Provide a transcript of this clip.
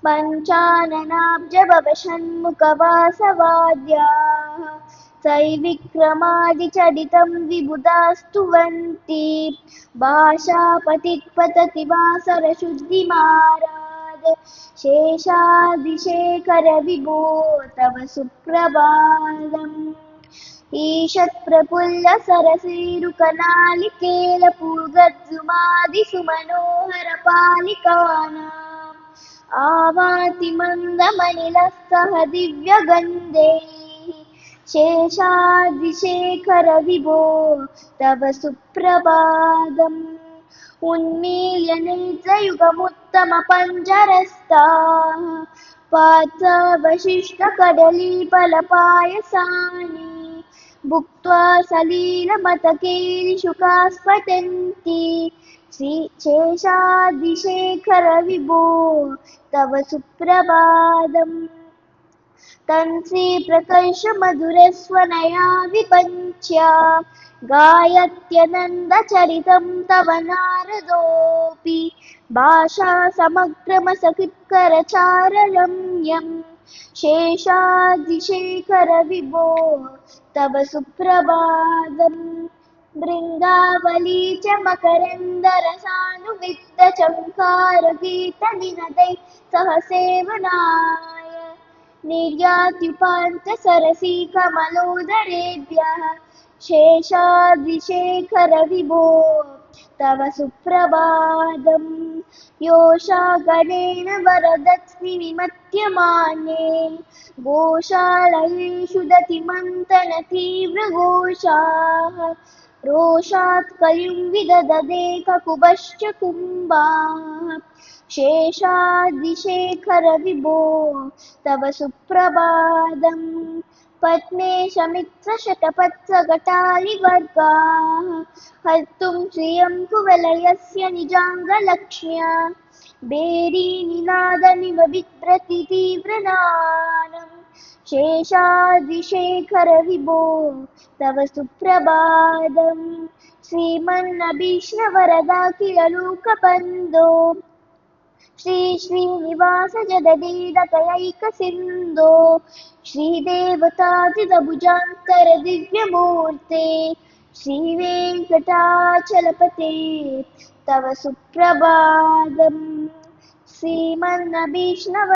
पञ्चाननाब्जभवषण्मुखवासवाद्याः सैविक्रमादिचरितं विबुधास्तुवन्ति भाषापतिः पतति वासरशुद्धिमाराद शेषादिशेखर विभो तव सुप्रभातम् ईषत्प्रफुल्लसरसीरुकनालिकेलपूगद्रुमादिसुमनोहरपालिकानाम् आवाति मन्दमनिलः सह दिव्यगन्धैः शेषाद्रिशेखर विभो तव सुप्रभातम् उन्मील्य नेत्रयुगमुत्तमपञ्जरस्थाः पार्थावशिष्टकदलीफलपायसानि भुक्त्वा सलीलमतकेलिशुकास्पतन्ति शेषाद्रिशेखर विभो तव सुप्रभातम् तन्त्रीप्रकर्षमधुरस्वनया विपञ्च्या गायत्यनन्दचरितं तव नारदोऽपि भाषासमग्रमसकृत्करचाररम्यं शेषाद्रिशेखर विभो तव सुप्रभातम् भृङ्गावली च मकरन्दरसानुविद्धचङ्कारगीतनिनदैः सह सेवनाय निर्यात्युपान्तसरसीकमलोदरेभ्यः शेषाद्रिशेखर विभो तव सुप्रभातम् योषागणेन वरदत्स्निविमत्यमाने गोशालयेषु दतिमन्तनतीव्रघोषाः रोषात् कलिं विदधते ककुभश्च कुम्भाः शेषाद्रिशेखर विभो तव सुप्रभातम् पद्मेशमित्रशतपत्सकटालिवर्गाः हर्तुं श्रियं कुवलयस्य निजाङ्गलक्ष्म्या बेरीनिनादमिव बिभ्रति तीव्रनादम् शेषाद्रिशेखर विभो तव सुप्रभातम् श्रीमन्नभीष्णवरदाखिललोकबन्धो श्रीनिवास जगदेकसिन्धो श्रीदेवतातिदभुजान्तर दिव्यमूर्ते श्रीवेङ्कटाचलपते तव सुप्रभातम् श्रीमन्नभीष्णव